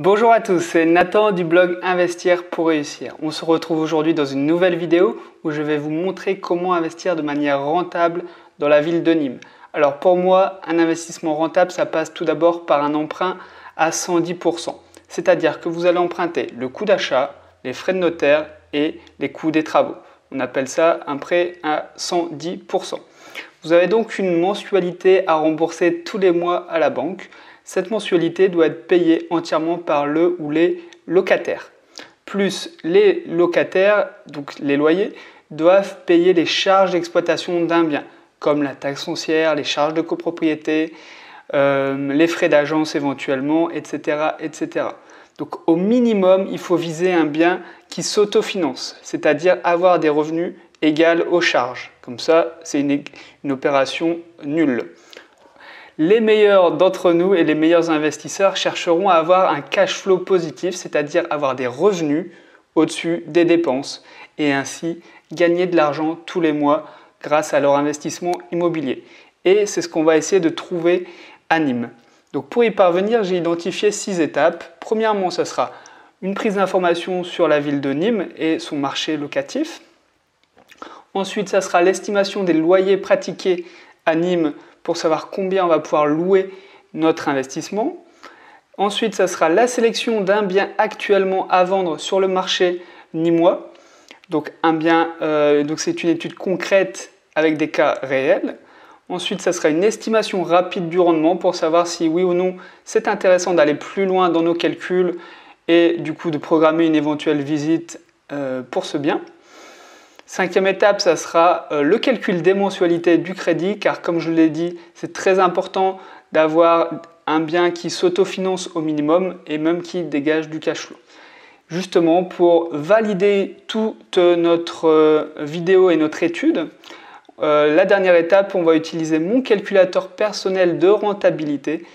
Bonjour à tous, c'est Nathan du blog Investir pour réussir. On se retrouve aujourd'hui dans une nouvelle vidéo où je vais vous montrer comment investir de manière rentable dans la ville de Nîmes. Alors pour moi, un investissement rentable, ça passe tout d'abord par un emprunt à 110%. C'est-à-dire que vous allez emprunter le coût d'achat, les frais de notaire et les coûts des travaux. On appelle ça un prêt à 110%. Vous avez donc une mensualité à rembourser tous les mois à la banque. Cette mensualité doit être payée entièrement par le ou les locataires. Plus les locataires, donc les loyers, doivent payer les charges d'exploitation d'un bien, comme la taxe foncière, les charges de copropriété, les frais d'agence éventuellement, etc., etc. Donc au minimum, il faut viser un bien qui s'autofinance, c'est-à-dire avoir des revenus égaux aux charges. Comme ça, c'est une opération nulle. Les meilleurs d'entre nous et les meilleurs investisseurs chercheront à avoir un cash flow positif, c'est-à-dire avoir des revenus au-dessus des dépenses et ainsi gagner de l'argent tous les mois grâce à leur investissement immobilier. Et c'est ce qu'on va essayer de trouver à Nîmes. Donc pour y parvenir, j'ai identifié 6 étapes. Premièrement, ce sera une prise d'information sur la ville de Nîmes et son marché locatif. Ensuite, ça sera l'estimation des loyers pratiqués à Nîmes pour savoir combien on va pouvoir louer notre investissement. Ensuite, ça sera la sélection d'un bien actuellement à vendre sur le marché nîmois. Donc c'est une étude concrète avec des cas réels. Ensuite, ça sera une estimation rapide du rendement pour savoir si oui ou non c'est intéressant d'aller plus loin dans nos calculs et du coup de programmer une éventuelle visite pour ce bien. Cinquième étape, ça sera le calcul des mensualités du crédit, car comme je l'ai dit, c'est très important d'avoir un bien qui s'autofinance au minimum et même qui dégage du cash flow. Justement, pour valider toute notre vidéo et notre étude, la dernière étape, on va utiliser mon calculateur personnel de rentabilité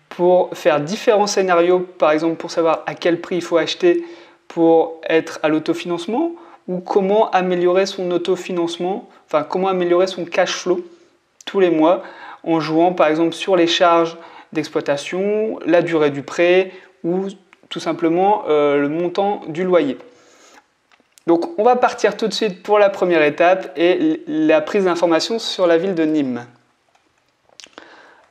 pour faire différents scénarios, par exemple pour savoir à quel prix il faut acheter pour être à l'autofinancement, ou comment améliorer son autofinancement, enfin comment améliorer son cash flow tous les mois en jouant par exemple sur les charges d'exploitation, la durée du prêt ou tout simplement le montant du loyer. Donc on va partir tout de suite pour la première étape et la prise d'information sur la ville de Nîmes.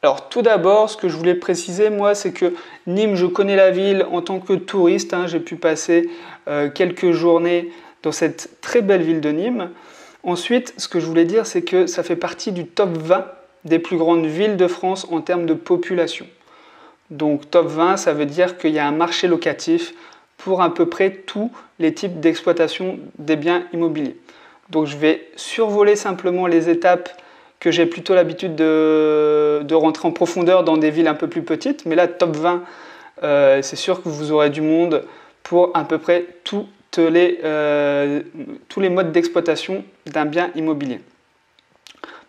Alors tout d'abord, ce que je voulais préciser moi, c'est que Nîmes, je connais la ville en tant que touriste, j'ai pu passer quelques journées dans cette très belle ville de Nîmes. Ensuite, ce que je voulais dire, c'est que ça fait partie du top 20 des plus grandes villes de France en termes de population. Donc top 20, ça veut dire qu'il y a un marché locatif pour à peu près tous les types d'exploitation des biens immobiliers. Donc je vais survoler simplement les étapes que j'ai plutôt l'habitude de rentrer en profondeur dans des villes un peu plus petites. Mais là, top 20, c'est sûr que vous aurez du monde pour à peu près tous les modes d'exploitation d'un bien immobilier.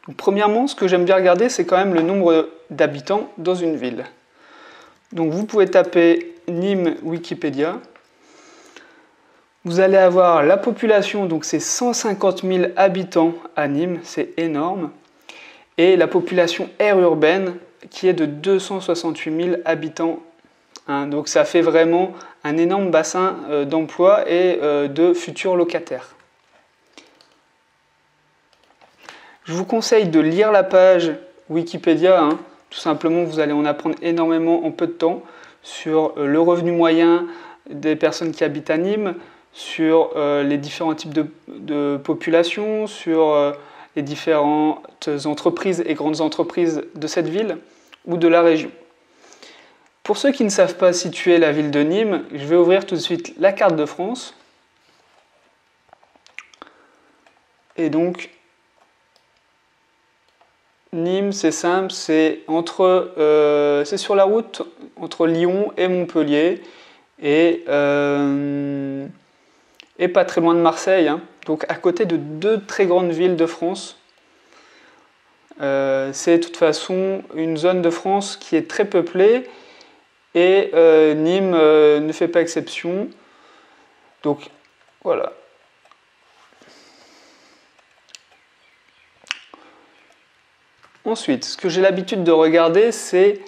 Donc, premièrement, ce que j'aime bien regarder, c'est quand même le nombre d'habitants dans une ville. Donc vous pouvez taper Nîmes Wikipédia. Vous allez avoir la population, donc c'est 150 000 habitants à Nîmes, c'est énorme. Et la population aire urbaine qui est de 268 000 habitants. Donc ça fait vraiment un énorme bassin d'emploi et de futurs locataires. Je vous conseille de lire la page Wikipédia. Tout simplement, vous allez en apprendre énormément en peu de temps sur le revenu moyen des personnes qui habitent à Nîmes, sur les différents types de population, sur les différentes entreprises et grandes entreprises de cette ville ou de la région. Pour ceux qui ne savent pas situer la ville de Nîmes, je vais ouvrir tout de suite la carte de France. Et donc, Nîmes, c'est simple, c'est sur la route entre Lyon et Montpellier et pas très loin de Marseille, donc à côté de deux très grandes villes de France. C'est de toute façon une zone de France qui est très peuplée et Nîmes ne fait pas exception. Donc voilà. Ensuite, ce que j'ai l'habitude de regarder, c'est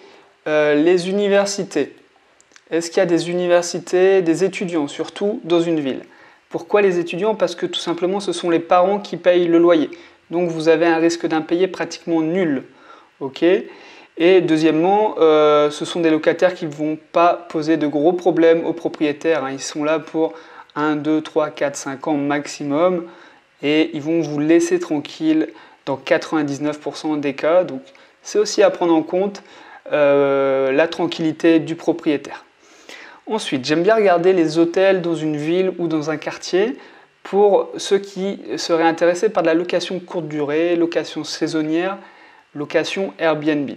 les universités. Est-ce qu'il y a des universités, des étudiants, surtout dans une ville? Pourquoi les étudiants? Parce que tout simplement, ce sont les parents qui payent le loyer. Donc vous avez un risque d'impayé pratiquement nul. Okay, et deuxièmement, ce sont des locataires qui ne vont pas poser de gros problèmes aux propriétaires. Ils sont là pour 1, 2, 3, 4, 5 ans maximum et ils vont vous laisser tranquille dans 99% des cas. Donc c'est aussi à prendre en compte la tranquillité du propriétaire. Ensuite, j'aime bien regarder les hôtels dans une ville ou dans un quartier pour ceux qui seraient intéressés par de la location courte durée, location saisonnière, location Airbnb.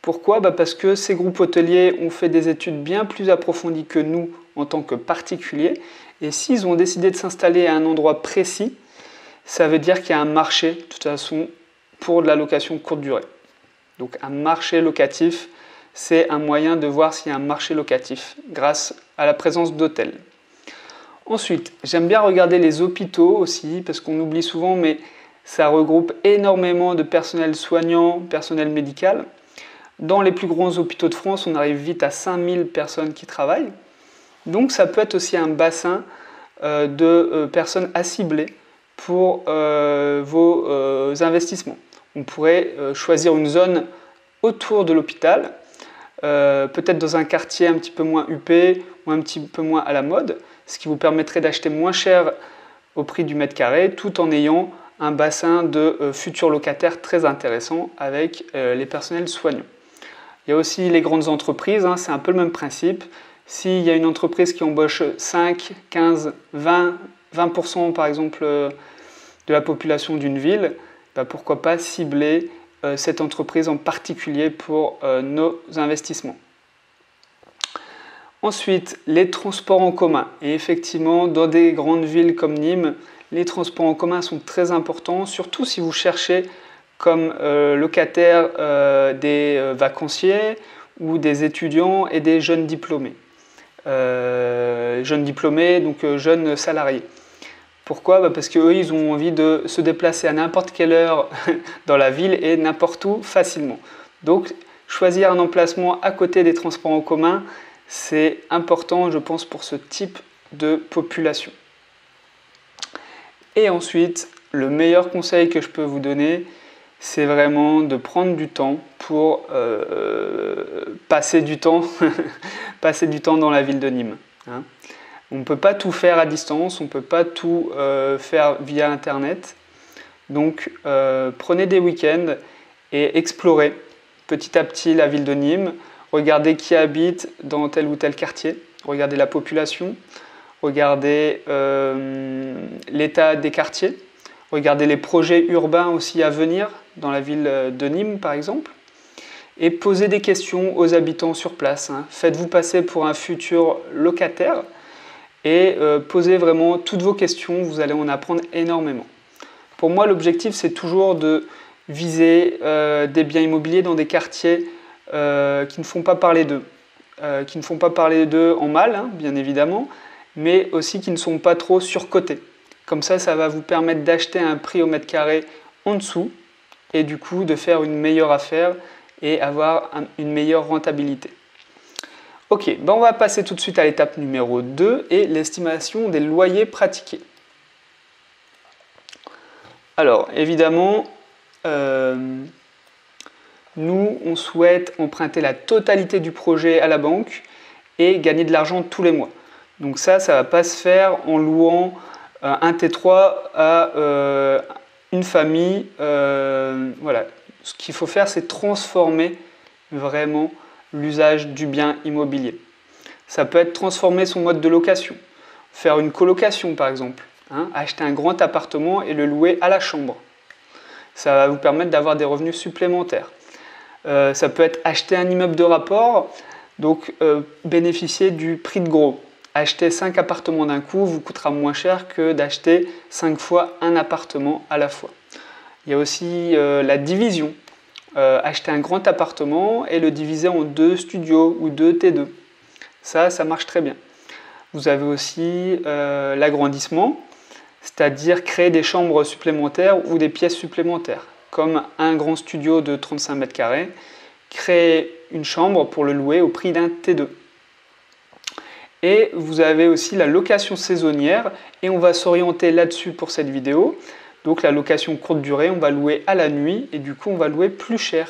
Pourquoi? Parce que ces groupes hôteliers ont fait des études bien plus approfondies que nous en tant que particuliers. Et s'ils ont décidé de s'installer à un endroit précis, ça veut dire qu'il y a un marché, de toute façon, pour de la location courte durée. Donc un marché locatif, c'est un moyen de voir s'il y a un marché locatif grâce à la présence d'hôtels. Ensuite, j'aime bien regarder les hôpitaux aussi, parce qu'on oublie souvent, mais ça regroupe énormément de personnel soignant, personnel médical. Dans les plus grands hôpitaux de France, on arrive vite à 5000 personnes qui travaillent. Donc ça peut être aussi un bassin de personnes à cibler pour vos investissements. On pourrait choisir une zone autour de l'hôpital, peut-être dans un quartier un petit peu moins huppé ou un petit peu moins à la mode, ce qui vous permettrait d'acheter moins cher au prix du mètre carré tout en ayant un bassin de futurs locataires très intéressant avec les personnels soignants. Il y a aussi les grandes entreprises, c'est un peu le même principe. S'il y a une entreprise qui embauche 5, 15, 20% par exemple de la population d'une ville, pourquoi pas cibler cette entreprise en particulier pour nos investissements. Ensuite, les transports en commun. Et effectivement, dans des grandes villes comme Nîmes, les transports en commun sont très importants, surtout si vous cherchez comme locataire des vacanciers ou des étudiants et des jeunes diplômés. Donc jeunes salariés. Pourquoi? Parce qu'eux, ils ont envie de se déplacer à n'importe quelle heure dans la ville et n'importe où facilement. Donc, choisir un emplacement à côté des transports en commun, c'est important, je pense, pour ce type de population. Et ensuite, le meilleur conseil que je peux vous donner, c'est vraiment de prendre du temps pour passer du temps dans la ville de Nîmes. On ne peut pas tout faire à distance, on ne peut pas tout faire via Internet. Donc prenez des week-ends et explorez petit à petit la ville de Nîmes. Regardez qui habite dans tel ou tel quartier, regardez la population, regardez l'état des quartiers, regardez les projets urbains aussi à venir dans la ville de Nîmes par exemple. Et posez des questions aux habitants sur place. Faites-vous passer pour un futur locataire. Et posez vraiment toutes vos questions, vous allez en apprendre énormément. Pour moi, l'objectif, c'est toujours de viser des biens immobiliers dans des quartiers qui ne font pas parler d'eux. Qui ne font pas parler d'eux en mal, bien évidemment, mais aussi qui ne sont pas trop surcotés. Comme ça va vous permettre d'acheter un prix au mètre carré en dessous et du coup de faire une meilleure affaire et avoir une meilleure rentabilité. Ok, on va passer tout de suite à l'étape numéro 2 et l'estimation des loyers pratiqués. Alors, évidemment, nous, on souhaite emprunter la totalité du projet à la banque et gagner de l'argent tous les mois. Donc ça ne va pas se faire en louant un T3 à une famille. Voilà. Ce qu'il faut faire, c'est transformer vraiment l'usage du bien immobilier. Ça peut être transformer son mode de location, faire une colocation par exemple, acheter un grand appartement et le louer à la chambre. Ça va vous permettre d'avoir des revenus supplémentaires. Ça peut être acheter un immeuble de rapport, donc bénéficier du prix de gros. Acheter 5 appartements d'un coup vous coûtera moins cher que d'acheter 5 fois un appartement à la fois. Il y a aussi la division. Acheter un grand appartement et le diviser en 2 studios ou 2 T2. Ça marche très bien. Vous avez aussi l'agrandissement, c'est-à-dire créer des chambres supplémentaires ou des pièces supplémentaires, comme un grand studio de 35 mètres carrés, créer une chambre pour le louer au prix d'un T2. Et vous avez aussi la location saisonnière et on va s'orienter là-dessus pour cette vidéo. Donc la location courte durée, on va louer à la nuit et du coup on va louer plus cher.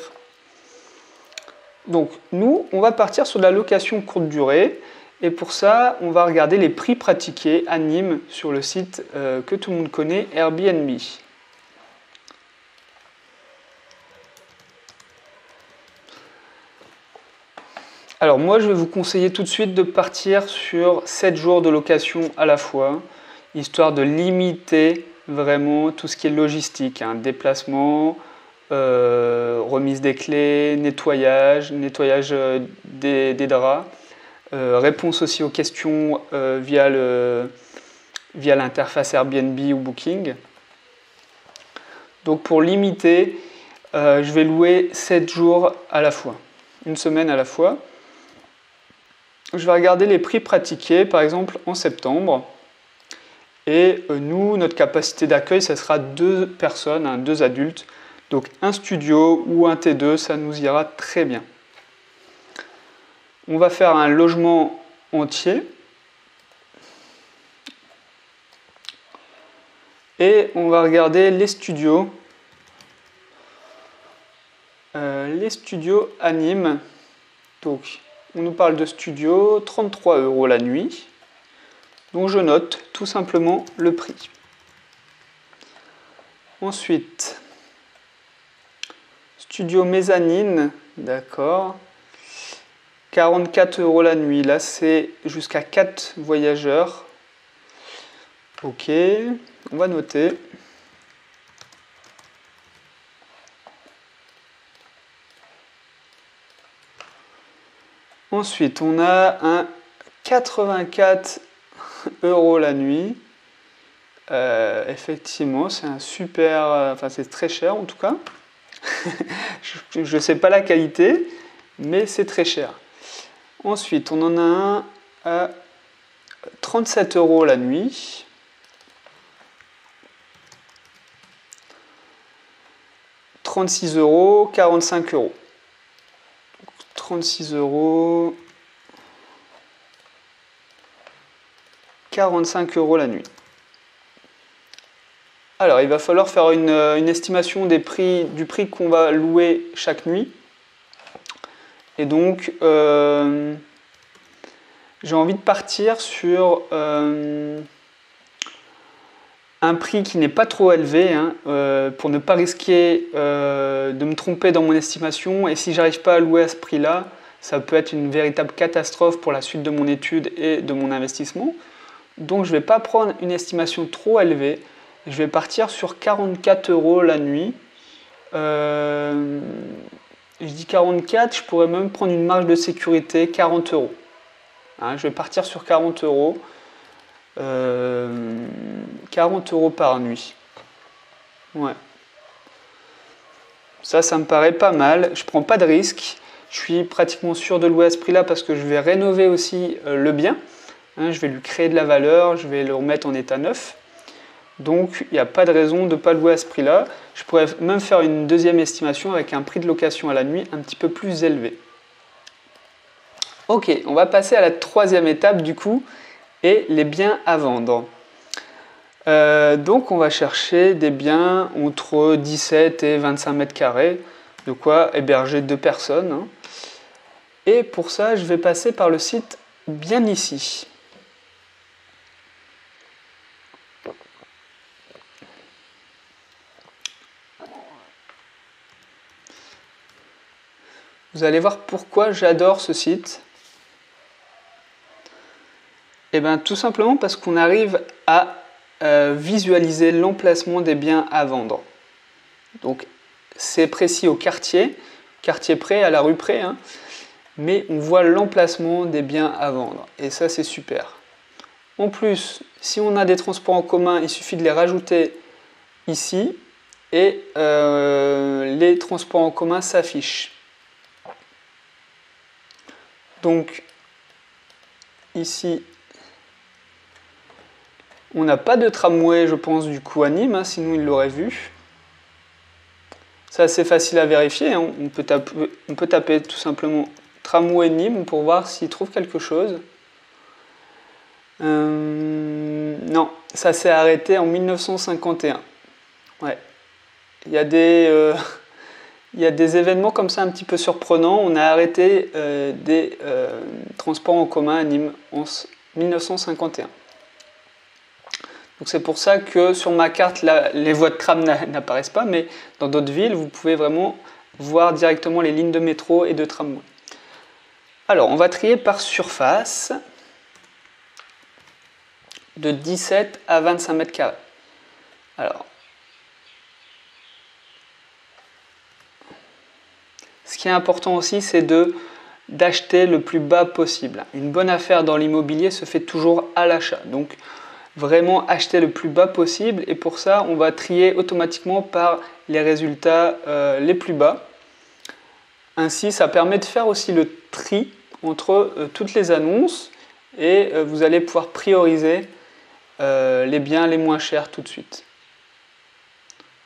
Donc nous, on va partir sur la location courte durée et pour ça, on va regarder les prix pratiqués à Nîmes sur le site que tout le monde connaît, Airbnb. Alors moi, je vais vous conseiller tout de suite de partir sur 7 jours de location à la fois, histoire de limiter vraiment tout ce qui est logistique, hein, déplacement, remise des clés, nettoyage des draps, réponse aussi aux questions via l'interface Airbnb ou Booking. Donc pour limiter, je vais louer 7 jours à la fois, une semaine à la fois. Je vais regarder les prix pratiqués, par exemple en septembre. Et nous, notre capacité d'accueil, ça sera 2 personnes, hein, 2 adultes. Donc un studio ou un T2, ça nous ira très bien. On va faire un logement entier. Et on va regarder les studios. Les studios à Nîmes. Donc, on nous parle de studio, 33 € la nuit. Donc je note tout simplement le prix. Ensuite, studio mezzanine, d'accord. 44 € la nuit. Là, c'est jusqu'à 4 voyageurs. Ok, on va noter. Ensuite, on a un 84 € la nuit. Effectivement, c'est un super... Enfin, c'est très cher en tout cas. Je ne sais pas la qualité, mais c'est très cher. Ensuite, on en a un à 37 € la nuit. « 36 €, 45 €. 36 €, 45 € la nuit. Alors, il va falloir faire une estimation du prix qu'on va louer chaque nuit. Et donc, j'ai envie de partir sur un prix qui n'est pas trop élevé, hein, pour ne pas risquer de me tromper dans mon estimation. Et si j'arrive pas à louer à ce prix-là, ça peut être une véritable catastrophe pour la suite de mon étude et de mon investissement. Donc je ne vais pas prendre une estimation trop élevée. Je vais partir sur 44 € la nuit. Je dis 44, je pourrais même prendre une marge de sécurité, 40 €. Hein, je vais partir sur 40 €. 40 € par nuit. Ouais. Ça me paraît pas mal. Je prends pas de risque. Je suis pratiquement sûr de louer à ce prix-là parce que je vais rénover aussi le bien. Hein, je vais lui créer de la valeur, je vais le remettre en état neuf. Donc il n'y a pas de raison de ne pas louer à ce prix-là. Je pourrais même faire une deuxième estimation avec un prix de location à la nuit un petit peu plus élevé. Ok, on va passer à la troisième étape du coup, et les biens à vendre. Donc on va chercher des biens entre 17 et 25 mètres carrés, de quoi héberger 2 personnes. Hein. Et pour ça, je vais passer par le site Bien Ici. Vous allez voir pourquoi j'adore ce site. Et bien tout simplement parce qu'on arrive à visualiser l'emplacement des biens à vendre. Donc c'est précis au quartier près, à la rue près, hein, mais on voit l'emplacement des biens à vendre. Et ça c'est super. En plus, si on a des transports en commun, il suffit de les rajouter ici et les transports en commun s'affichent. Donc ici, on n'a pas de tramway, je pense, du coup à Nîmes, hein, sinon il l'aurait vu. C'est assez facile à vérifier, hein. On peut taper tout simplement tramway Nîmes pour voir s'il trouve quelque chose. Non, ça s'est arrêté en 1951. Ouais. Il y a des, il y a des événements comme ça un petit peu surprenants. On a arrêté des transports en commun à Nîmes en 1951. Donc c'est pour ça que sur ma carte, là, les voies de tram n'apparaissent pas, mais dans d'autres villes, vous pouvez vraiment voir directement les lignes de métro et de tramway. Alors, on va trier par surface de 17 à 25 mètres carrés. Alors, ce qui est important aussi, c'est d'acheter le plus bas possible. Une bonne affaire dans l'immobilier se fait toujours à l'achat. Donc, vraiment acheter le plus bas possible. Et pour ça, on va trier automatiquement par les résultats les plus bas. Ainsi, ça permet de faire aussi le tri entre toutes les annonces et vous allez pouvoir prioriser les biens les moins chers tout de suite.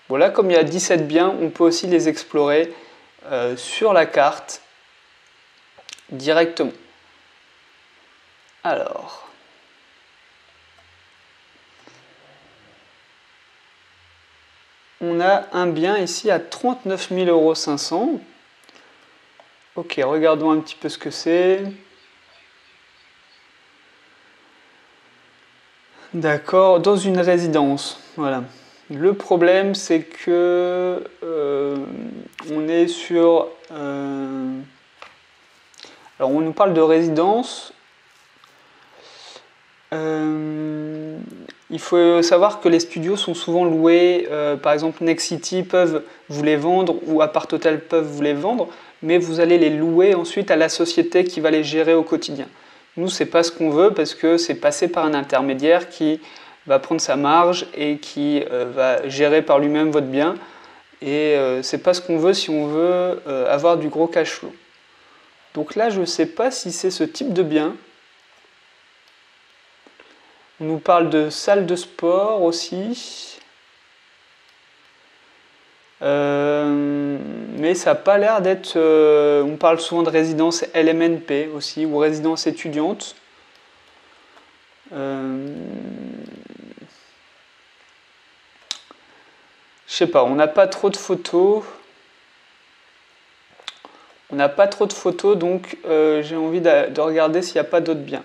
Voilà, comme il y a 17 biens, on peut aussi les explorer sur la carte directement. Alors, on a un bien ici à 39 500 €. Ok, regardons un petit peu ce que c'est. D'accord, dans une résidence. Voilà. Le problème, c'est que on est sur. Alors, on nous parle de résidence. Il faut savoir que les studios sont souvent loués. Par exemple, Next City peuvent vous les vendre ou Apart Hotel peuvent vous les vendre, mais vous allez les louer ensuite à la société qui va les gérer au quotidien. Nous, c'est pas ce qu'on veut parce que c'est passé par un intermédiaire qui va prendre sa marge et qui va gérer par lui-même votre bien. Et c'est pas ce qu'on veut si on veut avoir du gros cash flow. Donc là, je ne sais pas si c'est ce type de bien. On nous parle de salle de sport aussi. Mais ça n'a pas l'air d'être... on parle souvent de résidence LMNP aussi, ou résidence étudiante. Je sais pas, on n'a pas trop de photos. On n'a pas trop de photos, donc j'ai envie de regarder s'il n'y a pas d'autres biens.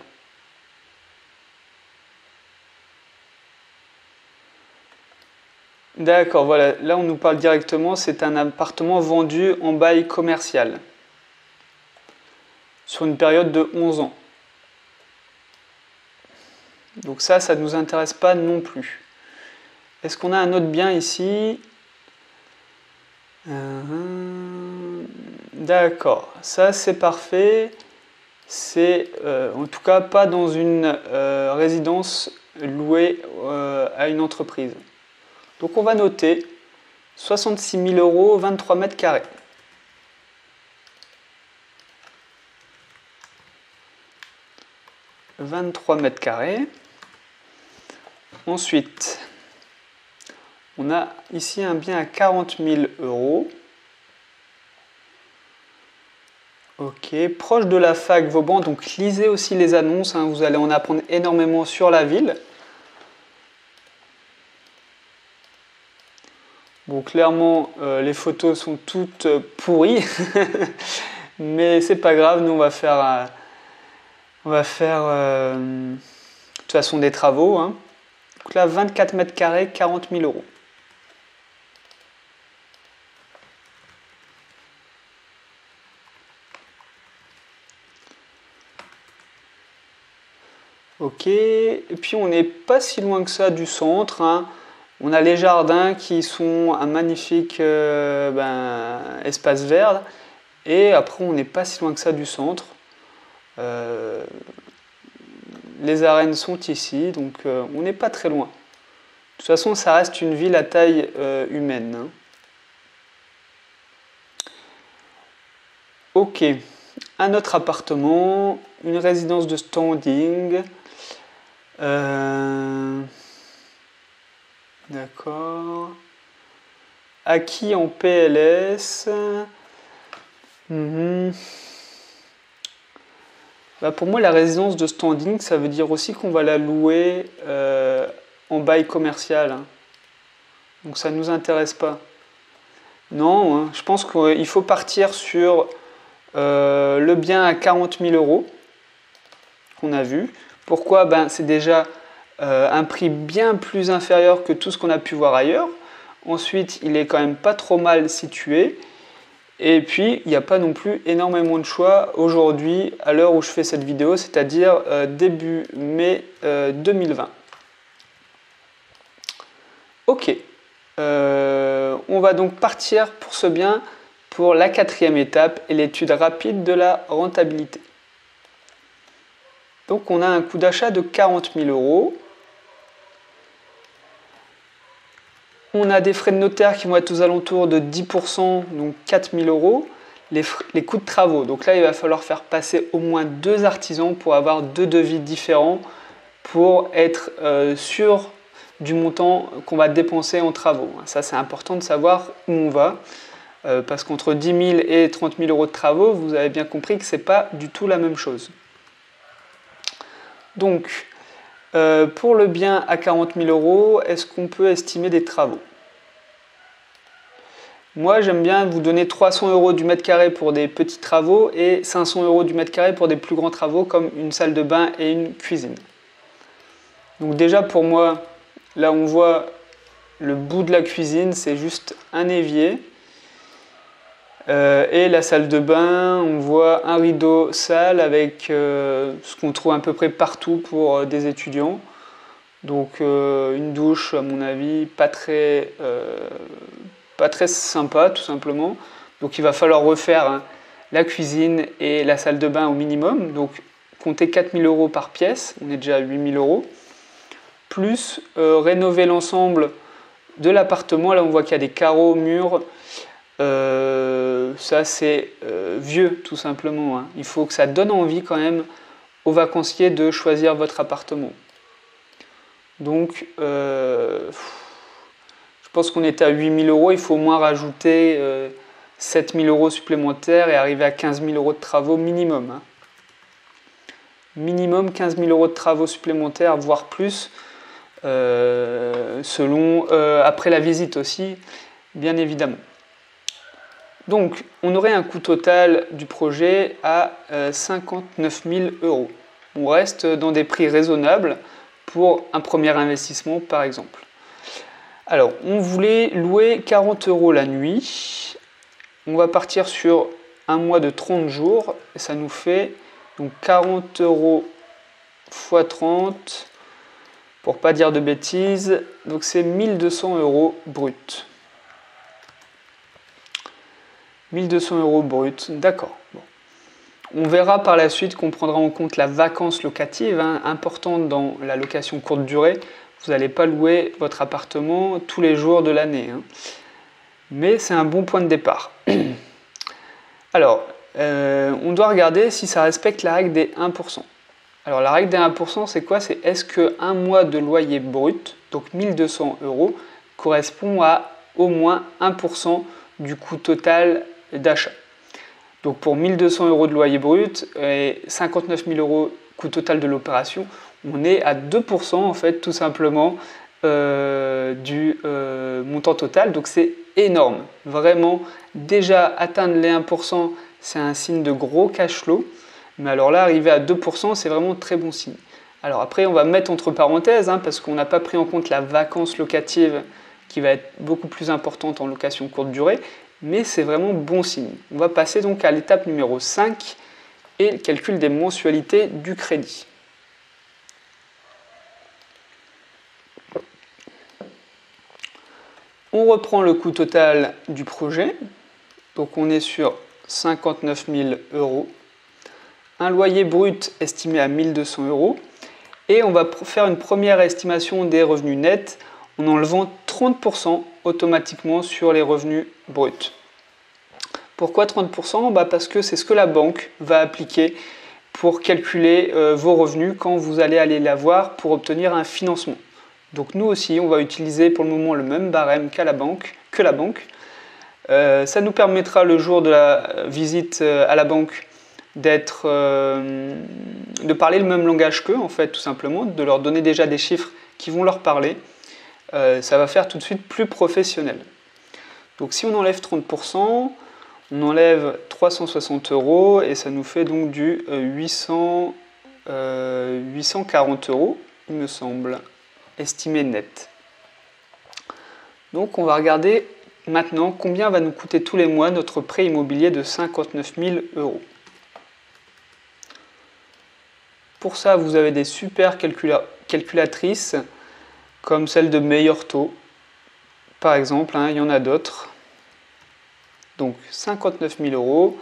D'accord, voilà, là on nous parle directement, c'est un appartement vendu en bail commercial sur une période de 11 ans. Donc ça ne nous intéresse pas non plus. Est-ce qu'on a un autre bien ici? D'accord, ça c'est parfait. C'est en tout cas pas dans une résidence louée à une entreprise. Donc on va noter 66 000 €, 23 mètres carrés. « 23 mètres carrés. Ensuite, on a ici un bien à 40 000 €. Ok, proche de la fac Vauban, donc lisez aussi les annonces, hein, vous allez en apprendre énormément sur la ville. Bon, clairement, les photos sont toutes pourries, mais c'est pas grave, nous on va faire de toute façon des travaux. Hein. Donc là, 24 mètres carrés, 40 000 €. Ok, et puis on n'est pas si loin que ça du centre. Hein. On a les jardins qui sont un magnifique espace vert. Et après, on n'est pas si loin que ça du centre. Les arènes sont ici, donc on n'est pas très loin. De toute façon, ça reste une ville à taille humaine. Hein. Ok, un autre appartement, une résidence de standing. D'accord. Acquis en PLS. Pour moi, la résidence de standing, ça veut dire aussi qu'on va la louer en bail commercial. Hein. Donc ça ne nous intéresse pas. Non, hein, je pense qu'il faut partir sur le bien à 40 000 € qu'on a vu. Pourquoi? C'est déjà un prix bien plus inférieur que tout ce qu'on a pu voir ailleurs. Ensuite, il est quand même pas trop mal situé. Et puis, il n'y a pas non plus énormément de choix aujourd'hui, à l'heure où je fais cette vidéo, c'est-à-dire début mai 2020. Ok, on va donc partir pour ce bien pour la 4e étape et l'étude rapide de la rentabilité. Donc, on a un coût d'achat de 40 000 €. On a des frais de notaire qui vont être aux alentours de 10%, donc 4 000 €. Les coûts de travaux, donc là il va falloir faire passer au moins 2 artisans pour avoir 2 devis différents pour être sûr du montant qu'on va dépenser en travaux. Ça c'est important de savoir où on va, parce qu'entre 10 000 et 30 000 € de travaux, vous avez bien compris que ce n'est pas du tout la même chose. Donc, pour le bien à 40 000 €, est-ce qu'on peut estimer des travaux? Moi, j'aime bien vous donner 300 € du mètre carré pour des petits travaux et 500 € du mètre carré pour des plus grands travaux comme une salle de bain et une cuisine. Donc déjà pour moi, là on voit le bout de la cuisine, c'est juste un évier. Et la salle de bain, on voit un rideau sale avec ce qu'on trouve à peu près partout pour des étudiants. Donc une douche, à mon avis, pas très sympa tout simplement. Donc il va falloir refaire la cuisine et la salle de bain au minimum. Donc comptez 4 000 € par pièce, on est déjà à 8 000 €. Plus rénover l'ensemble de l'appartement. Là on voit qu'il y a des carreaux, murs. Ça c'est vieux tout simplement. Hein. Il faut que ça donne envie quand même aux vacanciers de choisir votre appartement. Donc je pense qu'on est à 8 000 €, il faut au moins rajouter 7 000 € supplémentaires et arriver à 15 000 € de travaux minimum. Hein. Minimum 15 000 € de travaux supplémentaires, voire plus, selon après la visite aussi, bien évidemment. Donc, on aurait un coût total du projet à 59 000 €. On reste dans des prix raisonnables pour un premier investissement, par exemple. Alors, on voulait louer 40 € la nuit. On va partir sur un mois de 30 jours. Et ça nous fait donc 40 € x 30, pour pas dire de bêtises. Donc c'est 1 200 € brut. 1 200 € brut, d'accord. Bon. On verra par la suite qu'on prendra en compte la vacance locative, importante dans la location courte durée. Vous n'allez pas louer votre appartement tous les jours de l'année. Hein. Mais c'est un bon point de départ. Alors, on doit regarder si ça respecte la règle des 1%. Alors, la règle des 1%, c'est quoi? C'est est-ce qu'un mois de loyer brut, donc 1 200 €, correspond à au moins 1% du coût total d'achat. Donc, pour 1 200 € de loyer brut et 59 000 € coût total de l'opération, on est à 2% en fait tout simplement du montant total, donc c'est énorme, vraiment. Déjà atteindre les 1%, c'est un signe de gros cash flow, mais alors là arriver à 2%, c'est vraiment très bon signe. Alors après on va mettre entre parenthèses, parce qu'on n'a pas pris en compte la vacance locative qui va être beaucoup plus importante en location courte durée, mais c'est vraiment bon signe. On va passer donc à l'étape numéro 5 et le calcul des mensualités du crédit. On reprend le coût total du projet, donc on est sur 59 000 €, un loyer brut estimé à 1 200 €, et on va faire une première estimation des revenus nets en enlevant 30% automatiquement sur les revenus bruts. Pourquoi 30%? Parce que c'est ce que la banque va appliquer pour calculer vos revenus quand vous allez la voir pour obtenir un financement. Donc nous aussi, on va utiliser pour le moment le même barème que la banque. Ça nous permettra le jour de la visite à la banque de parler le même langage qu'eux, en fait, tout simplement, de leur donner déjà des chiffres qui vont leur parler. Ça va faire tout de suite plus professionnel. Donc si on enlève 30%, on enlève 360 € et ça nous fait donc du 840 €, il me semble, estimé net. Donc on va regarder maintenant combien va nous coûter tous les mois notre prêt immobilier de 59 000 €. Pour ça, vous avez des super calculatrices comme celle de Meilleur Taux, par exemple, il y en a d'autres. Donc 59 000 €.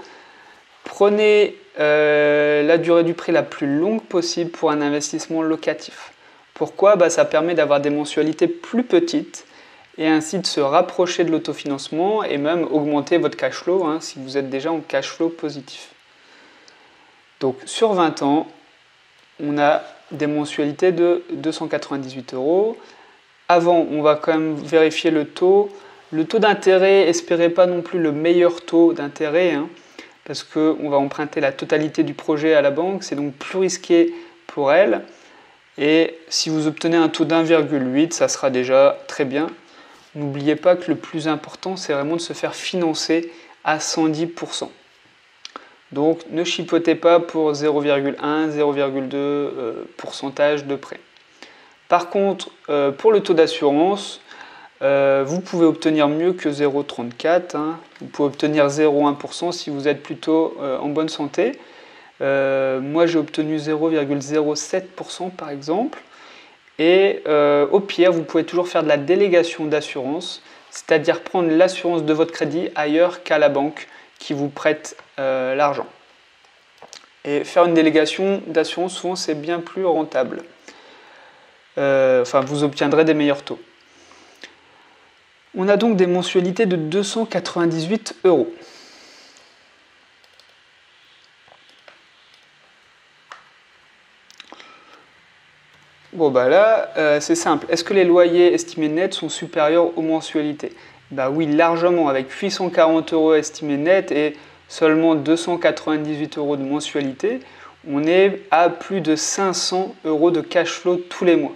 Prenez la durée du prêt la plus longue possible pour un investissement locatif. Pourquoi ? Ça permet d'avoir des mensualités plus petites et ainsi de se rapprocher de l'autofinancement et même augmenter votre cash flow si vous êtes déjà en cash flow positif. Donc sur 20 ans, on a des mensualités de 298 €. Avant, on va quand même vérifier le taux. Le taux d'intérêt, espérez pas non plus le meilleur taux d'intérêt, parce qu'on va emprunter la totalité du projet à la banque, c'est donc plus risqué pour elle. Et si vous obtenez un taux d'1,8, ça sera déjà très bien. N'oubliez pas que le plus important, c'est vraiment de se faire financer à 110%. Donc ne chipotez pas pour 0,1, 0,2% de prêt. Par contre, pour le taux d'assurance, vous pouvez obtenir mieux que 0,34. Vous pouvez obtenir 0,1% si vous êtes plutôt en bonne santé. Moi, j'ai obtenu 0,07% par exemple. Et au pire, vous pouvez toujours faire de la délégation d'assurance, c'est-à-dire prendre l'assurance de votre crédit ailleurs qu'à la banque qui vous prête l'argent. Et faire une délégation d'assurance, souvent, c'est bien plus rentable. Vous obtiendrez des meilleurs taux. On a donc des mensualités de 298 €. Bon là, c'est simple. Est-ce que les loyers estimés nets sont supérieurs aux mensualités ? Oui, largement, avec 840 € estimés nets et seulement 298 € de mensualité, on est à plus de 500 € de cash flow tous les mois.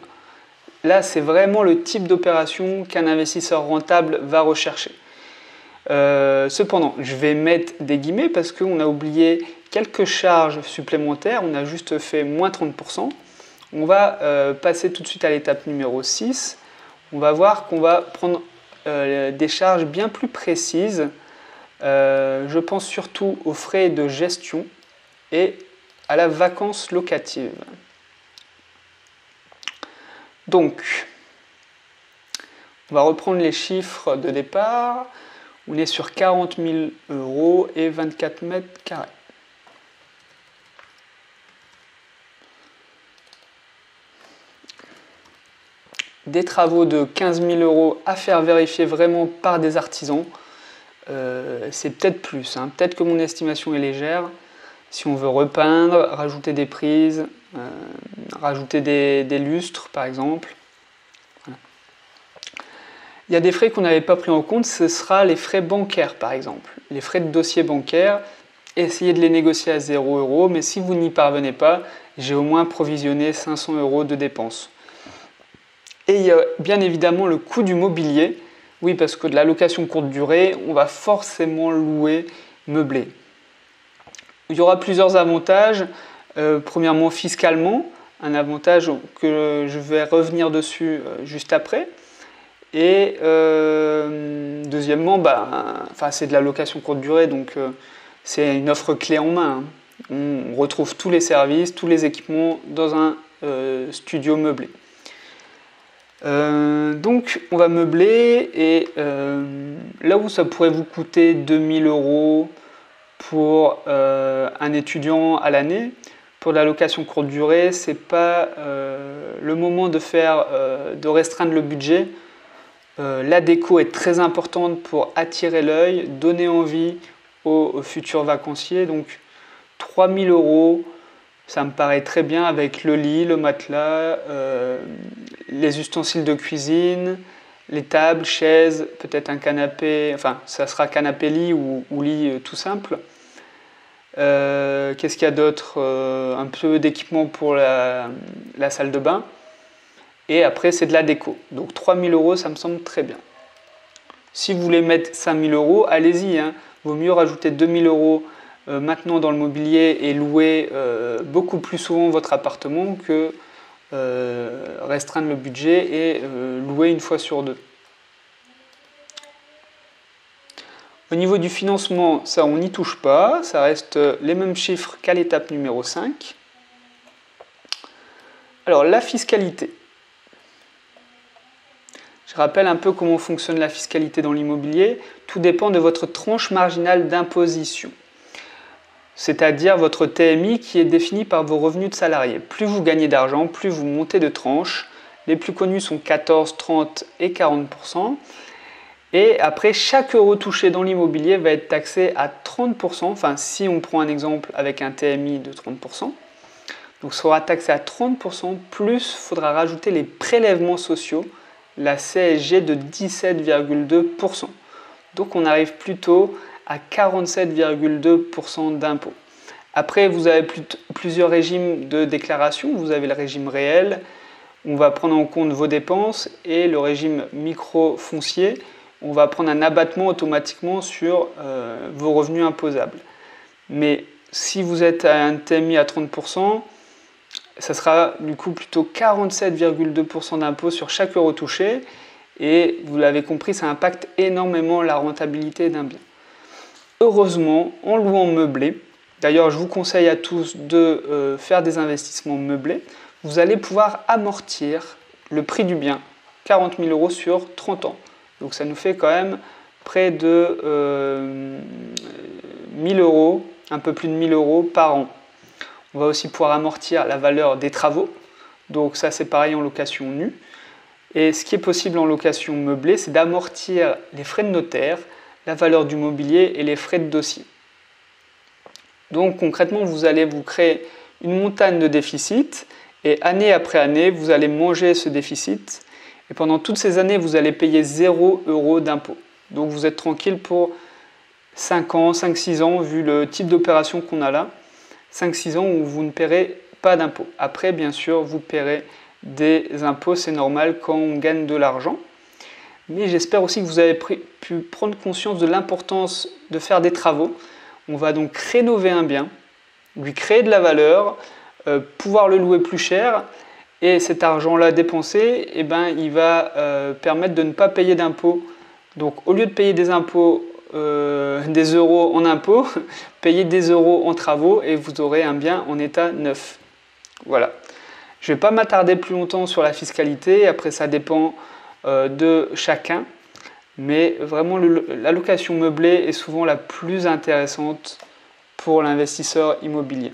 Là, c'est vraiment le type d'opération qu'un investisseur rentable va rechercher. Cependant, je vais mettre des guillemets parce qu'on a oublié quelques charges supplémentaires, on a juste fait moins 30%. On va passer tout de suite à l'étape numéro 6. On va voir qu'on va prendre des charges bien plus précises. Je pense surtout aux frais de gestion et à la vacance locative. Donc, on va reprendre les chiffres de départ. On est sur 40 000 € et 24 mètres carrés. Des travaux de 15 000 € à faire vérifier vraiment par des artisans. C'est peut-être plus, peut-être que mon estimation est légère. Si on veut repeindre, rajouter des prises, rajouter des lustres par exemple. Voilà. Il y a des frais qu'on n'avait pas pris en compte, ce sera les frais bancaires par exemple. Les frais de dossier bancaire, essayez de les négocier à 0 €, mais si vous n'y parvenez pas, j'ai au moins provisionné 500 € de dépenses. Et il y a bien évidemment le coût du mobilier. Oui, parce que de la location courte durée, on va forcément louer meublé. Il y aura plusieurs avantages. Premièrement, fiscalement, un avantage que je vais revenir dessus juste après. Et deuxièmement, c'est de la location courte durée, donc c'est une offre clé en main. On retrouve tous les services, tous les équipements dans un studio meublé. Donc on va meubler et là où ça pourrait vous coûter 2000 € pour un étudiant à l'année, pour la location courte durée, c'est pas le moment de restreindre le budget. La déco est très importante pour attirer l'œil, donner envie aux futurs vacanciers. Donc 3000 €, ça me paraît très bien avec le lit, le matelas, les ustensiles de cuisine, les tables, chaises, peut-être un canapé, ça sera canapé-lit ou lit tout simple. Qu'est-ce qu'il y a d'autre? Un peu d'équipement pour la salle de bain. Et après, c'est de la déco. Donc 3 000 €, ça me semble très bien. Si vous voulez mettre 5 000 €, allez-y. Hein. Vaut mieux rajouter 2 000 € maintenant dans le mobilier et louer beaucoup plus souvent votre appartement que restreindre le budget et louer une fois sur deux. Au niveau du financement, ça on n'y touche pas, ça reste les mêmes chiffres qu'à l'étape numéro 5. Alors la fiscalité. Je rappelle un peu comment fonctionne la fiscalité dans l'immobilier. Tout dépend de votre tranche marginale d'imposition, c'est-à-dire votre TMI qui est défini par vos revenus de salarié. Plus vous gagnez d'argent, plus vous montez de tranche. Les plus connus sont 14, 30 et 40%. Et après, chaque euro touché dans l'immobilier va être taxé à 30%. Enfin, si on prend un exemple avec un TMI de 30%, donc sera taxé à 30%, plus il faudra rajouter les prélèvements sociaux, la CSG de 17,2%. Donc on arrive plutôt à 47,2% d'impôt. Après, vous avez plusieurs régimes de déclaration. Vous avez le régime réel, on va prendre en compte vos dépenses, et le régime micro-foncier, on va prendre un abattement automatiquement sur vos revenus imposables. Mais si vous êtes à un TMI à 30%, ça sera du coup plutôt 47,2% d'impôt sur chaque euro touché. Et vous l'avez compris, ça impacte énormément la rentabilité d'un bien. Heureusement, en louant meublé, d'ailleurs je vous conseille à tous de faire des investissements meublés, vous allez pouvoir amortir le prix du bien, 40 000 € sur 30 ans. Donc ça nous fait quand même près de 1 000 €, un peu plus de 1 000 € par an. On va aussi pouvoir amortir la valeur des travaux. Donc ça c'est pareil en location nue. Et ce qui est possible en location meublée, c'est d'amortir les frais de notaire, la valeur du mobilier et les frais de dossier. Donc concrètement, vous allez vous créer une montagne de déficit et année après année, vous allez manger ce déficit. Et pendant toutes ces années, vous allez payer 0 € d'impôt. Donc vous êtes tranquille pour 5 ans, 5-6 ans, vu le type d'opération qu'on a là. 5-6 ans où vous ne paierez pas d'impôt. Après, bien sûr, vous paierez des impôts, c'est normal quand on gagne de l'argent. Mais j'espère aussi que vous avez pu prendre conscience de l'importance de faire des travaux. On va donc rénover un bien, lui créer de la valeur, pouvoir le louer plus cher. Et cet argent-là dépensé, eh ben, il va permettre de ne pas payer d'impôts. Donc au lieu de payer des impôts, des euros en impôts, payez des euros en travaux et vous aurez un bien en état neuf. Voilà. Je ne vais pas m'attarder plus longtemps sur la fiscalité, après ça dépend de chacun. Mais vraiment la location meublée est souvent la plus intéressante pour l'investisseur immobilier.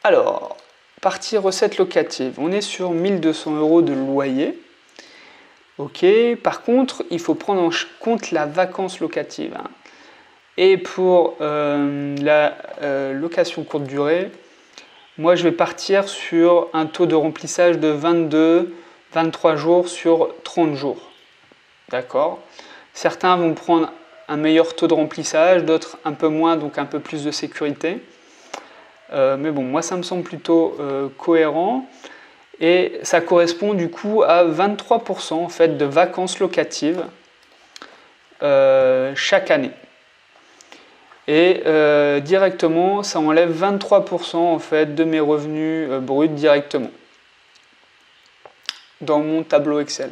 Alors, partie recette locative, on est sur 1 200 € de loyer. Ok, par contre, il faut prendre en compte la vacance locative. Hein. Et pour la location courte durée, moi je vais partir sur un taux de remplissage de 22-23 jours sur 30 jours. D'accord? Certains vont prendre un meilleur taux de remplissage, d'autres un peu moins, donc un peu plus de sécurité. Mais bon, moi ça me semble plutôt cohérent. Et ça correspond du coup à 23% en fait, de vacances locatives chaque année. Et directement, ça enlève 23% en fait, de mes revenus bruts directement dans mon tableau Excel.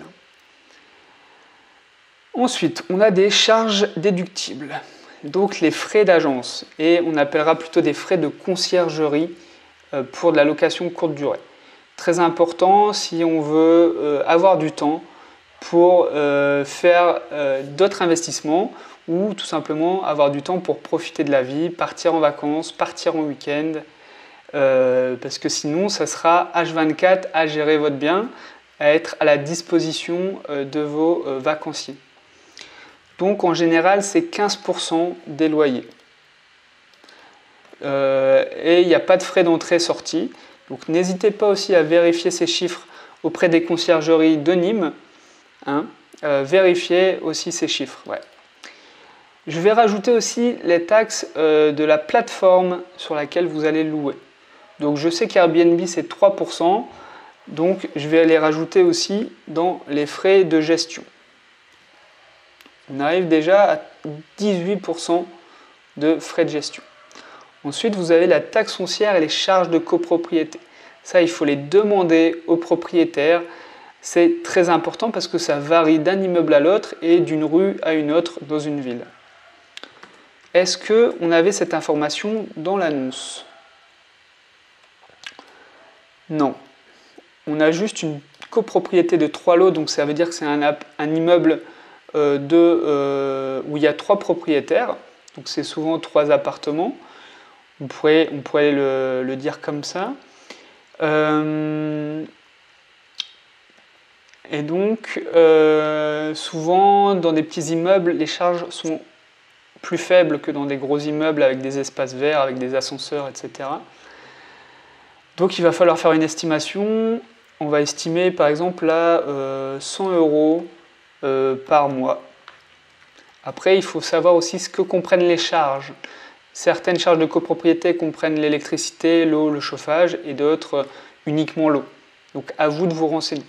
Ensuite, on a des charges déductibles, donc les frais d'agence, et on appellera plutôt des frais de conciergerie pour de la location courte durée. Très important si on veut avoir du temps pour faire d'autres investissements ou tout simplement avoir du temps pour profiter de la vie, partir en vacances, partir en week-end, parce que sinon ça sera H24 à gérer votre bien, à être à la disposition de vos vacanciers. Donc en général c'est 15% des loyers. Et il n'y a pas de frais d'entrée-sortie. Donc n'hésitez pas aussi à vérifier ces chiffres auprès des conciergeries de Nîmes. Hein, vérifiez aussi ces chiffres. Ouais. Je vais rajouter aussi les taxes de la plateforme sur laquelle vous allez louer. Donc je sais qu'Airbnb c'est 3%, donc je vais les rajouter aussi dans les frais de gestion. On arrive déjà à 18% de frais de gestion. Ensuite, vous avez la taxe foncière et les charges de copropriété. Ça, il faut les demander aux propriétaires. C'est très important parce que ça varie d'un immeuble à l'autre et d'une rue à une autre dans une ville. Est-ce qu'on avait cette information dans l'annonce? Non. On a juste une copropriété de 3 lots, donc ça veut dire que c'est un immeuble où il y a 3 propriétaires, donc c'est souvent 3 appartements. On pourrait le dire comme ça. Et donc, souvent, dans des petits immeubles, les charges sont plus faibles que dans des gros immeubles avec des espaces verts, avec des ascenseurs, etc. Donc, il va falloir faire une estimation. On va estimer, par exemple, à 100 € par mois. Après, il faut savoir aussi ce que comprennent les charges. Certaines charges de copropriété comprennent l'électricité, l'eau, le chauffage, et d'autres uniquement l'eau. Donc, à vous de vous renseigner.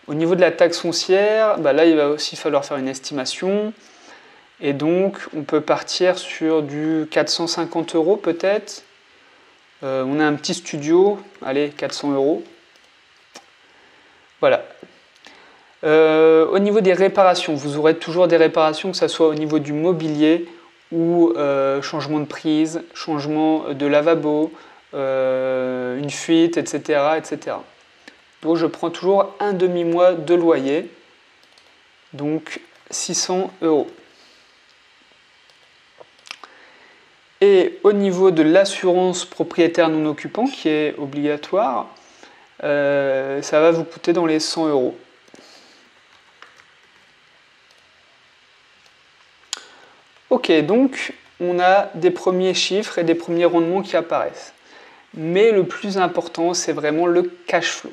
Au niveau de la taxe foncière, là, il va aussi falloir faire une estimation. Et donc, on peut partir sur du 450 € peut-être. On a un petit studio, allez, 400 €. Voilà. Au niveau des réparations, vous aurez toujours des réparations, que ce soit au niveau du mobilier ou changement de prise, changement de lavabo, une fuite, etc., etc. Donc je prends toujours un demi-mois de loyer, donc 600 €. Et au niveau de l'assurance propriétaire non occupant, qui est obligatoire, ça va vous coûter dans les 100 €. Ok, donc on a des premiers chiffres et des premiers rendements qui apparaissent. Mais le plus important, c'est vraiment le cash flow.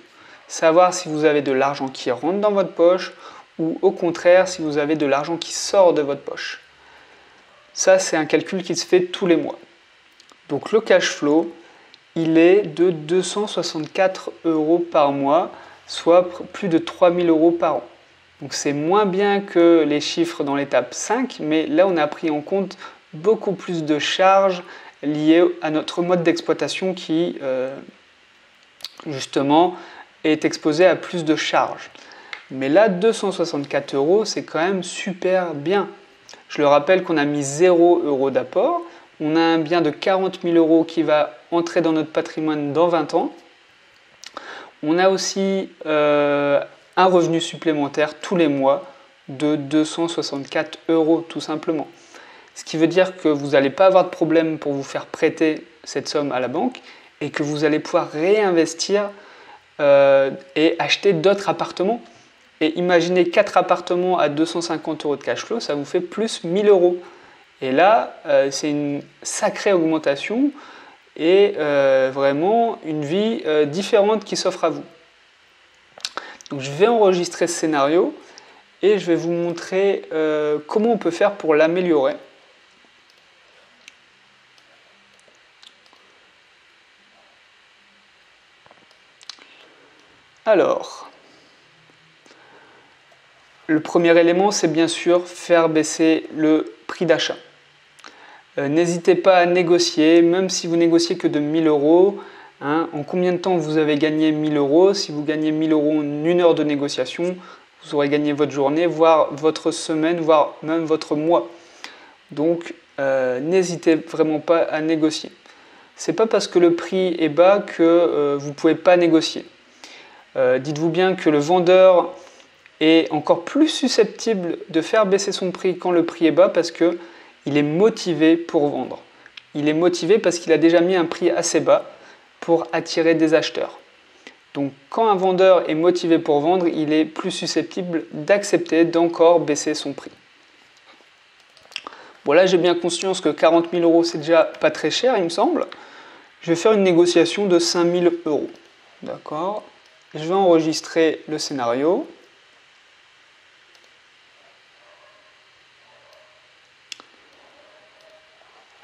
Savoir si vous avez de l'argent qui rentre dans votre poche ou au contraire si vous avez de l'argent qui sort de votre poche. Ça, c'est un calcul qui se fait tous les mois. Donc le cash flow, il est de 264 € par mois, soit plus de 3000 € par an. Donc c'est moins bien que les chiffres dans l'étape 5, mais là on a pris en compte beaucoup plus de charges liées à notre mode d'exploitation qui, justement, est exposé à plus de charges. Mais là, 264 €, c'est quand même super bien. Je le rappelle qu'on a mis 0 € d'apport. On a un bien de 40 000 € qui va entrer dans notre patrimoine dans 20 ans. On a aussi un revenu supplémentaire tous les mois de 264 € tout simplement. Ce qui veut dire que vous n'allez pas avoir de problème pour vous faire prêter cette somme à la banque et que vous allez pouvoir réinvestir et acheter d'autres appartements. Et imaginez 4 appartements à 250 € de cash flow, ça vous fait plus 1000 €. Et là, c'est une sacrée augmentation et vraiment une vie différente qui s'offre à vous. Donc je vais enregistrer ce scénario et je vais vous montrer comment on peut faire pour l'améliorer. Alors, le premier élément, c'est bien sûr faire baisser le prix d'achat. N'hésitez pas à négocier, même si vous négociez que de 1000 €. En combien de temps vous avez gagné 1000 €? Si vous gagnez 1000 € en 1 heure de négociation, vous aurez gagné votre journée, voire votre semaine, voire même votre mois. Donc, n'hésitez vraiment pas à négocier. C'est pas parce que le prix est bas que vous ne pouvez pas négocier. Dites-vous bien que le vendeur est encore plus susceptible de faire baisser son prix quand le prix est bas parce qu'il est motivé pour vendre. Il est motivé parce qu'il a déjà mis un prix assez bas pour attirer des acheteurs. Donc quand un vendeur est motivé pour vendre, il est plus susceptible d'accepter d'encore baisser son prix. Bon là j'ai bien conscience que 40 000 € c'est déjà pas très cher il me semble. Je vais faire une négociation de 5 000 €. D'accord. Je vais enregistrer le scénario.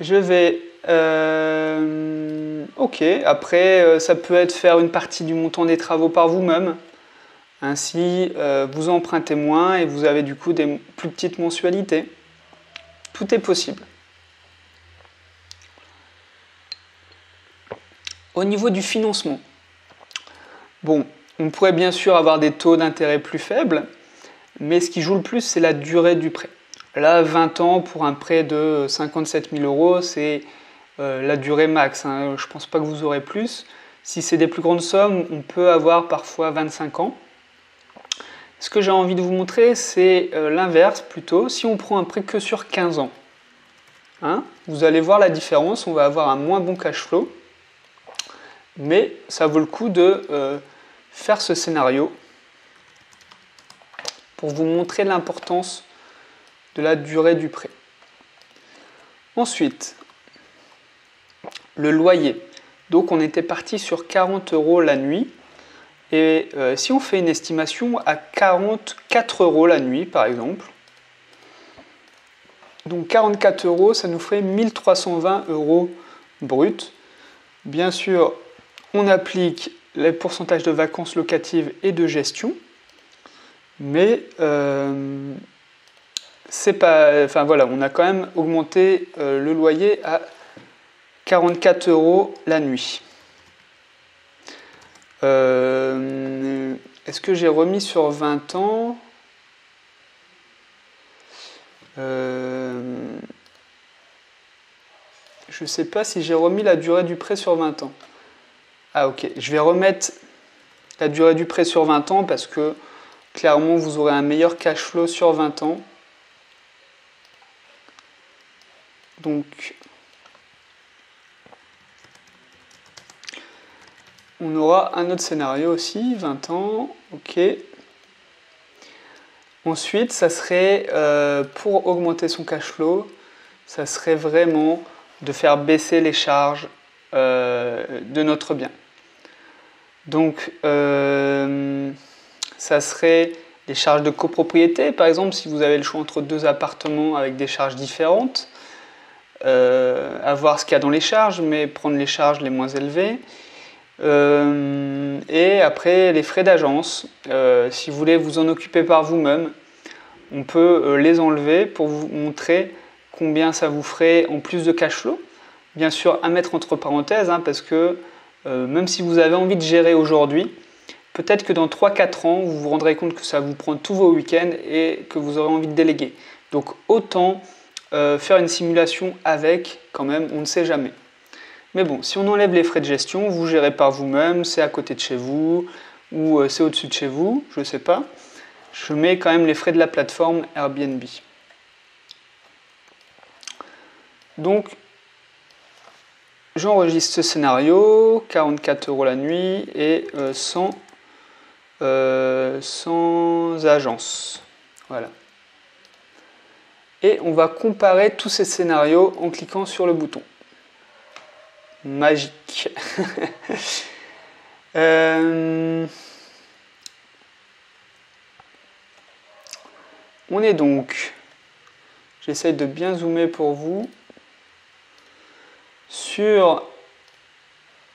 Je vais... ok, après, ça peut être faire une partie du montant des travaux par vous-même. Ainsi, vous empruntez moins et vous avez du coup des plus petites mensualités. Tout est possible. Au niveau du financement, bon, on pourrait bien sûr avoir des taux d'intérêt plus faibles, mais ce qui joue le plus, c'est la durée du prêt. Là, 20 ans pour un prêt de 57 000 euros, c'est la durée max. Hein. Je ne pense pas que vous aurez plus. Si c'est des plus grandes sommes, on peut avoir parfois 25 ans. Ce que j'ai envie de vous montrer, c'est l'inverse plutôt. Si on prend un prêt que sur 15 ans, hein, vous allez voir la différence, on va avoir un moins bon cash flow. Mais ça vaut le coup de faire ce scénario pour vous montrer l'importance de la durée du prêt. Ensuite, le loyer. Donc on était parti sur 40 euros la nuit. Et si on fait une estimation à 44 euros la nuit par exemple, donc 44 euros, ça nous ferait 1320 euros brut. Bien sûr, on applique les pourcentages de vacances locatives et de gestion, mais c'est pas, enfin voilà, on a quand même augmenté le loyer à 44 euros la nuit. Est-ce que j'ai remis sur 20 ans? Je ne sais pas si j'ai remis la durée du prêt sur 20 ans. Ah ok, je vais remettre la durée du prêt sur 20 ans parce que clairement vous aurez un meilleur cash flow sur 20 ans. Donc on aura un autre scénario aussi, 20 ans, ok. Ensuite, ça serait, pour augmenter son cash flow, ça serait vraiment de faire baisser les charges de notre bien. Donc, ça serait les charges de copropriété, par exemple, si vous avez le choix entre deux appartements avec des charges différentes, à voir ce qu'il y a dans les charges, mais prendre les charges les moins élevées. Et après, les frais d'agence, si vous voulez vous en occuper par vous-même, on peut les enlever pour vous montrer combien ça vous ferait en plus de cash flow. Bien sûr, à mettre entre parenthèses, hein, parce que même si vous avez envie de gérer aujourd'hui, peut-être que dans 3-4 ans, vous vous rendrez compte que ça vous prend tous vos week-ends et que vous aurez envie de déléguer. Donc autant faire une simulation avec, quand même, on ne sait jamais. Mais bon, si on enlève les frais de gestion, vous gérez par vous-même, c'est à côté de chez vous, ou c'est au-dessus de chez vous, je ne sais pas. Je mets quand même les frais de la plateforme Airbnb. Donc, j'enregistre ce scénario, 44 euros la nuit et sans agence. Voilà. Et on va comparer tous ces scénarios en cliquant sur le bouton. Magique. On est donc, j'essaye de bien zoomer pour vous, sur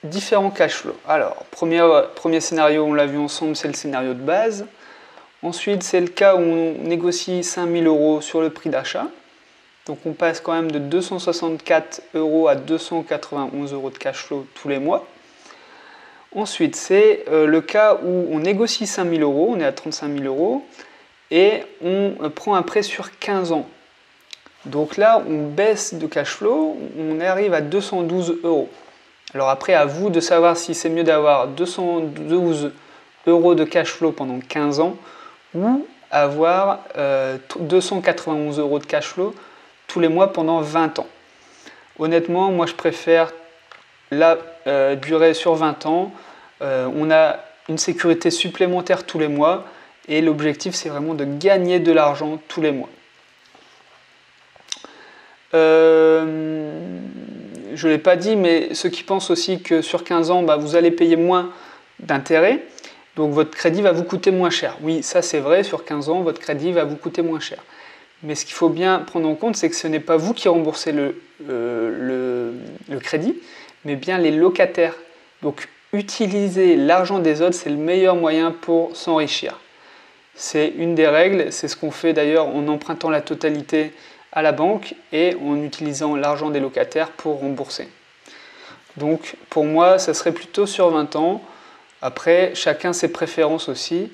différents cash flows. Alors, premier scénario, on l'a vu ensemble, c'est le scénario de base. Ensuite, c'est le cas où on négocie 5 000 euros sur le prix d'achat. Donc on passe quand même de 264 euros à 291 euros de cash flow tous les mois. Ensuite, c'est le cas où on négocie 5 000 euros, on est à 35 000 euros, et on prend un prêt sur 15 ans. Donc là, on baisse de cash flow, on arrive à 212 euros. Alors après, à vous de savoir si c'est mieux d'avoir 212 euros de cash flow pendant 15 ans ou avoir 291 euros de cash flow tous les mois pendant 20 ans. Honnêtement, moi je préfère la durée sur 20 ans. On a une sécurité supplémentaire tous les mois et l'objectif c'est vraiment de gagner de l'argent tous les mois. Je ne l'ai pas dit, mais ceux qui pensent aussi que sur 15 ans, vous allez payer moins d'intérêts, donc votre crédit va vous coûter moins cher. Oui, ça c'est vrai, sur 15 ans, votre crédit va vous coûter moins cher. Mais ce qu'il faut bien prendre en compte, c'est que ce n'est pas vous qui remboursez le crédit, mais bien les locataires. Donc utiliser l'argent des autres, c'est le meilleur moyen pour s'enrichir. C'est une des règles, c'est ce qu'on fait d'ailleurs en empruntant la totalité à la banque et en utilisant l'argent des locataires pour rembourser. Donc pour moi, ça serait plutôt sur 20 ans. Après, chacun ses préférences aussi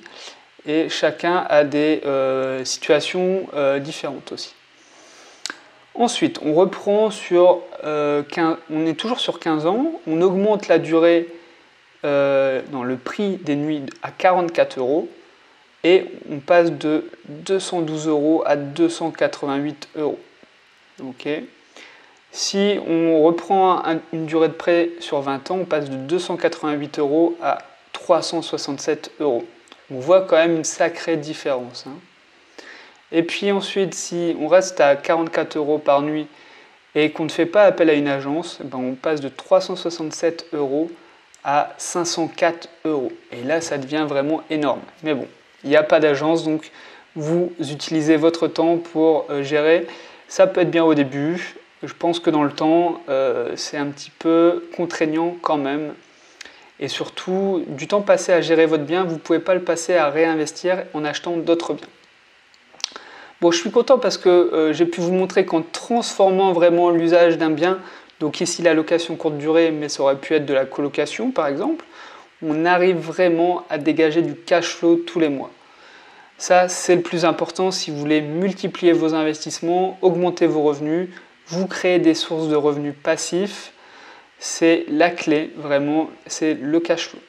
et chacun a des situations différentes aussi. Ensuite, on reprend sur on est toujours sur 15 ans, on augmente la durée dans le prix des nuits à 44 € et on passe de 212 € à 288 €. Okay. Si on reprend une durée de prêt sur 20 ans, on passe de 288 € à 367 €. On voit quand même une sacrée différence. Et puis ensuite, si on reste à 44 € par nuit et qu'on ne fait pas appel à une agence, on passe de 367 € à 504 €. Et là, ça devient vraiment énorme. Mais bon, il n'y a pas d'agence, donc vous utilisez votre temps pour gérer. Ça peut être bien au début. Je pense que dans le temps, c'est un petit peu contraignant quand même. Et surtout, du temps passé à gérer votre bien, vous ne pouvez pas le passer à réinvestir en achetant d'autres biens. Bon, je suis content parce que j'ai pu vous montrer qu'en transformant vraiment l'usage d'un bien, donc ici la location courte durée, mais ça aurait pu être de la colocation par exemple, on arrive vraiment à dégager du cash flow tous les mois. Ça, c'est le plus important si vous voulez multiplier vos investissements, augmenter vos revenus, vous créer des sources de revenus passifs. C'est la clé, vraiment, c'est le cash flow.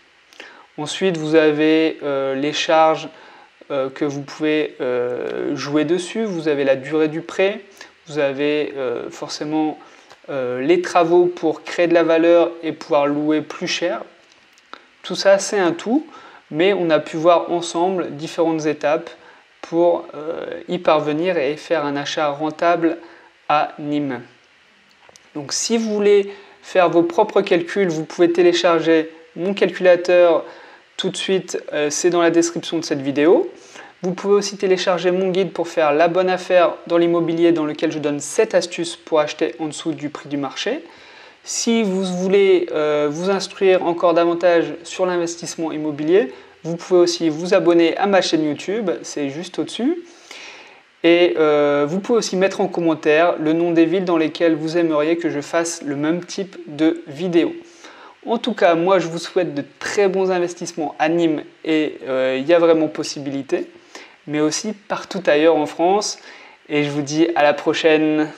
Ensuite, vous avez les charges que vous pouvez jouer dessus. Vous avez la durée du prêt, vous avez forcément les travaux pour créer de la valeur et pouvoir louer plus cher. Tout ça, c'est un tout, mais on a pu voir ensemble différentes étapes pour y parvenir et faire un achat rentable à Nîmes. Donc si vous voulez faire vos propres calculs, vous pouvez télécharger mon calculateur tout de suite, c'est dans la description de cette vidéo. Vous pouvez aussi télécharger mon guide pour faire la bonne affaire dans l'immobilier dans lequel je donne 7 astuces pour acheter en dessous du prix du marché. Si vous voulez vous instruire encore davantage sur l'investissement immobilier, vous pouvez aussi vous abonner à ma chaîne YouTube, c'est juste au-dessus. Et vous pouvez aussi mettre en commentaire le nom des villes dans lesquelles vous aimeriez que je fasse le même type de vidéo. En tout cas, moi je vous souhaite de très bons investissements à Nîmes et il y a vraiment possibilité, mais aussi partout ailleurs en France. Et je vous dis à la prochaine.